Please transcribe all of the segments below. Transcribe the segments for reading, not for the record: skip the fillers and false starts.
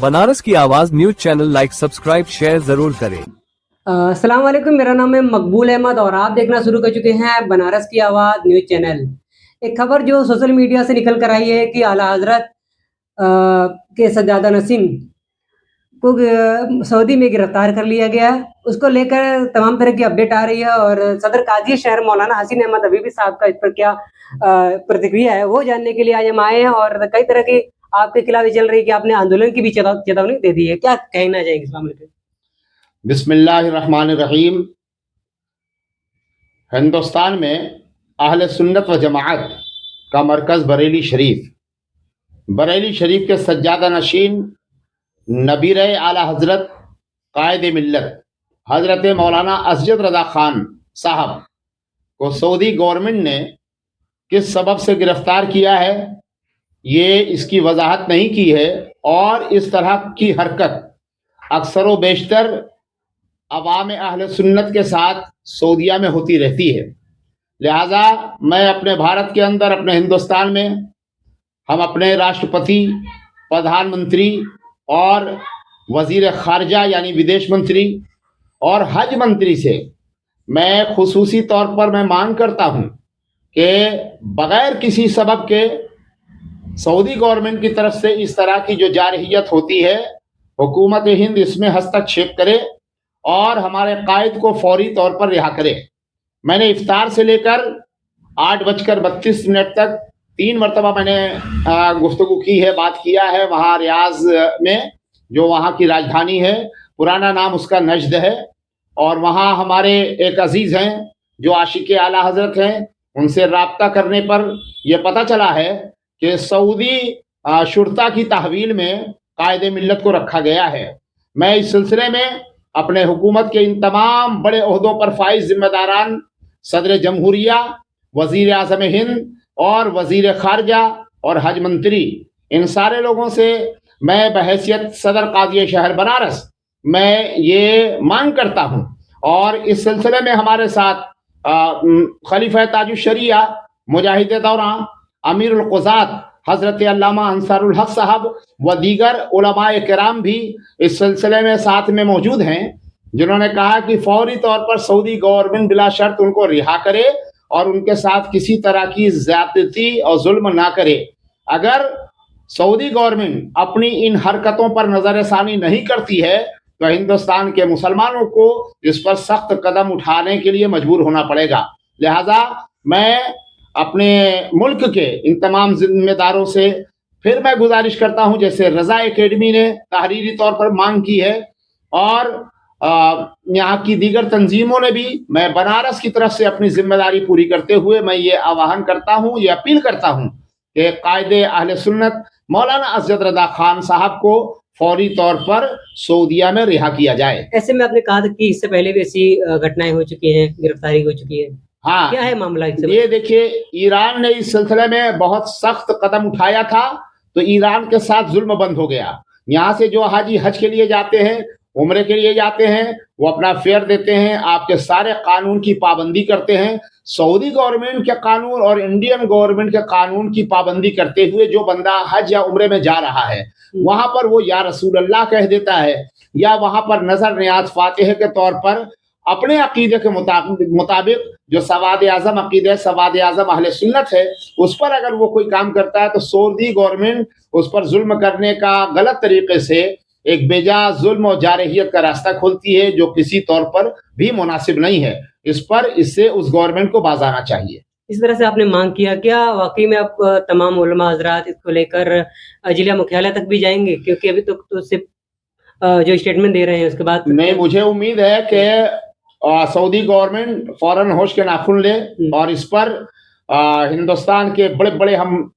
बनारस की आवाज news channel like subscribe share जरूर करें। अस्सलाम वालेकुम, मेरा नाम है मकबूल अहमद और आप देखना शुरू कर चुके हैं बनारस की आवाज़ न्यूज़ चैनल। एक खबर जो सोशल मीडिया से निकल कर आई है कि आला हजरत के सज्जादा नसीम को सऊदी में गिरफ्तार कर लिया गया है। उसको लेकर तमाम तरह की अपडेट आ रही है और सदर काजी शहर मौलाना हसीन अहमद हबीबी साहब का इस पर क्या प्रतिक्रिया है वो जानने के लिए आज हम आए हैं। और कई तरह की आपके खिलाफ चल रही है कि आपने आंदोलन की भी चेतावनी दे दी है, क्या कहना चाहेंगे इस मामले पे? बिस्मिल्लाहिर्रहमानिर्रहीम। हिंदुस्तान में अहले सुन्नत व जमाअत का मरकज़ बरेली शरीफ के सज्जादा नशीन नबीर आला हज़रत कायद मिल्लत हज़रत मौलाना असजद रज़ा ख़ान साहब को सऊदी गवर्नमेंट ने किस सबब से गिरफ़्तार किया है, ये इसकी वजाहत नहीं की है। और इस तरह की हरकत अक्सर व बेशतर अवाम अहले सुन्नत के साथ सऊदिया में होती रहती है। लिहाजा मैं अपने भारत के अंदर, अपने हिंदुस्तान में, हम अपने राष्ट्रपति, प्रधानमंत्री और वज़ीर ख़ारजा यानी विदेश मंत्री और हज मंत्री से मैं खुसूसी तौर पर मैं मांग करता हूँ कि बग़ैर किसी सबब के सऊदी गवर्नमेंट की तरफ से इस तरह की जो जारहियत होती है, हुकूमत हिंद इसमें हस्तक्षेप करे और हमारे कायद को फौरी तौर पर रिहा करे। मैंने इफ्तार से लेकर 8:32 तक 3 मरतबा मैंने गुफ्तगू की है, बात किया है वहाँ रियाज़ में, जो वहाँ की राजधानी है, पुराना नाम उसका नजद है। और वहाँ हमारे एक अजीज़ हैं जो आशिक आला हज़रत हैं, उनसे राब्ता करने पर यह पता चला है कि सऊदी शुरता की तहवील में कायदे मिल्लत को रखा गया है। मैं इस सिलसिले में अपने हुकूमत के इन तमाम बड़े ओहदों पर फाइज जिम्मेदारान सदर जमहूरिया, वज़ीर आज़म हिंद और वज़ीर ख़ारजा और हज मंत्री, इन सारे लोगों से मैं बहैसियत सदर काज़ी शहर बनारस मैं ये मांग करता हूँ। और इस सिलसिले में हमारे साथ खलीफा ताजुश्शरिया मुजाहिद दौरा अमीरुल क़ुज़ात हज़रत अल्लामा अंसारुल हक साहब व दीगर उलमाए किराम भी इस सिलसिले में साथ में मौजूद हैं, जिन्होंने कहा कि फौरी तौर पर सऊदी गवर्नमेंट बिला शर्त उनको रिहा करे और उनके साथ किसी तरह की ज़्यादती और जुल्म ना करे। अगर सऊदी गवर्नमेंट अपनी इन हरकतों पर नज़रसानी नहीं करती है तो हिंदुस्तान के मुसलमानों को इस पर सख्त कदम उठाने के लिए मजबूर होना पड़ेगा। लिहाजा मैं अपने मुल्क के इन तमाम जिम्मेदारों से फिर मैं गुजारिश करता हूं, जैसे रज़ा एकेडमी ने तहरीरी तौर पर मांग की है और यहाँ की दीगर तंजीमों ने भी, मैं बनारस की तरफ से अपनी जिम्मेदारी पूरी करते हुए मैं ये आह्वान करता हूँ, ये अपील करता हूँ कि कायदे अहले सुन्नत मौलाना असजद रज़ा ख़ान साहब को फौरी तौर पर सऊदिया में रिहा किया जाए। ऐसे में आपने कहा था कि इससे पहले भी ऐसी घटनाएं हो चुकी हैं, गिरफ्तारी हो चुकी है, हाँ, क्या है मामला? ये देखिए, ईरान ने इस सिलसिले में बहुत सख्त कदम उठाया था तो ईरान के साथ जुल्म बंद हो गया। यहाँ से जो हाजी हज के लिए जाते हैं, उम्रे के लिए जाते हैं, वो अपना फेयर देते हैं, आपके सारे कानून की पाबंदी करते हैं। सऊदी गवर्नमेंट के कानून और इंडियन गवर्नमेंट के कानून की पाबंदी करते हुए जो बंदा हज या उम्रे में जा रहा है, वहां पर वो या रसूल अल्लाह कह देता है या वहां पर नजर नियाज फातिह के तौर पर अपने अकीदे के मुताबिक जो सवाद आज़म अकीदे सवाद आज़म अहले सुन्नत है, उस पर अगर वो कोई काम करता है तो सऊदी गवर्नमेंट उस पर जुल्म करने का गलत तरीके से एक बेजा जुल्म और जारहियत का रास्ता खोलती है, जो किसी तौर पर भी मुनासिब नहीं है। इससे उस गवर्नमेंट को बाज आना चाहिए। इस तरह से आपने मांग किया, क्या वाकई में आप तमाम उलमा हजरात इसको लेकर जिला मुख्यालय तक भी जाएंगे? क्योंकि अभी तो सिर्फ जो स्टेटमेंट दे रहे हैं उसके बाद नहीं, मुझे उम्मीद है कि सऊदी गवर्नमेंट फौरन होश के नाखून ले और इस पर हिंदुस्तान के बड़े बड़े हम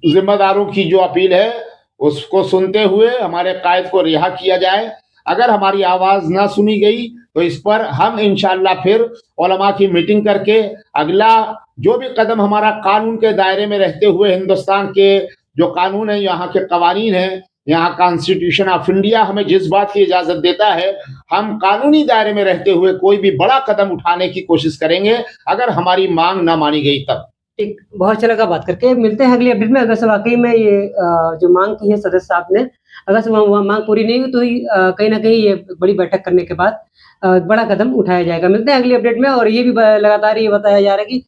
जिम्मेदारों की जो अपील है उसको सुनते हुए हमारे कायद को रिहा किया जाए। अगर हमारी आवाज़ ना सुनी गई तो इस पर हम इंशाअल्लाह फिर उलमा की मीटिंग करके अगला जो भी कदम हमारा कानून के दायरे में रहते हुए, हिंदुस्तान के जो कानून है, यहाँ के कवानीन हैं, यहाँ कॉन्स्टिट्यूशन ऑफ इंडिया हमें जिस बात की इजाज़त देता है, हम कानूनी दायरे में रहते हुए कोई भी बड़ा कदम उठाने की कोशिश करेंगे अगर हमारी मांग ना मानी गई तब। ठीक, बहुत अच्छा लगा बात करके। मिलते हैं अगली अपडेट में। अगर से वाक़ई में ये जो माँग की है सदस्य साहब ने, अगर से वो माँग पूरी नहीं हुई तो कहीं न कहीं ये बड़ी बैठक करने के बाद बड़ा कदम उठाया जाएगा। मिलते हैं अगली अपडेट में। और ये भी ब लगातार ये बताया जा रहा है कि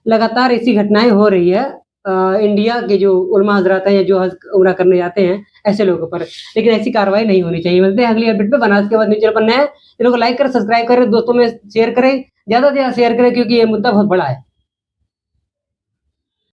लगातार ऐसी घटनाएँ हो रही है इंडिया के जो उलमा हज़रात हैं या जो हज उम्रा करने जाते हैं, ऐसे लोगों पर। लेकिन ऐसी कार्रवाई नहीं होनी चाहिए। मिलते हैं अगली अपडेट में। बनारस के बाद न्यूज़ चैनल पर नए हैं, चैनल को लाइक करें, सब्सक्राइब करें, दोस्तों में शेयर करें, ज़्यादा से ज़्यादा शेयर करें क्योंकि ये मुद्दा बहुत बड़ा है।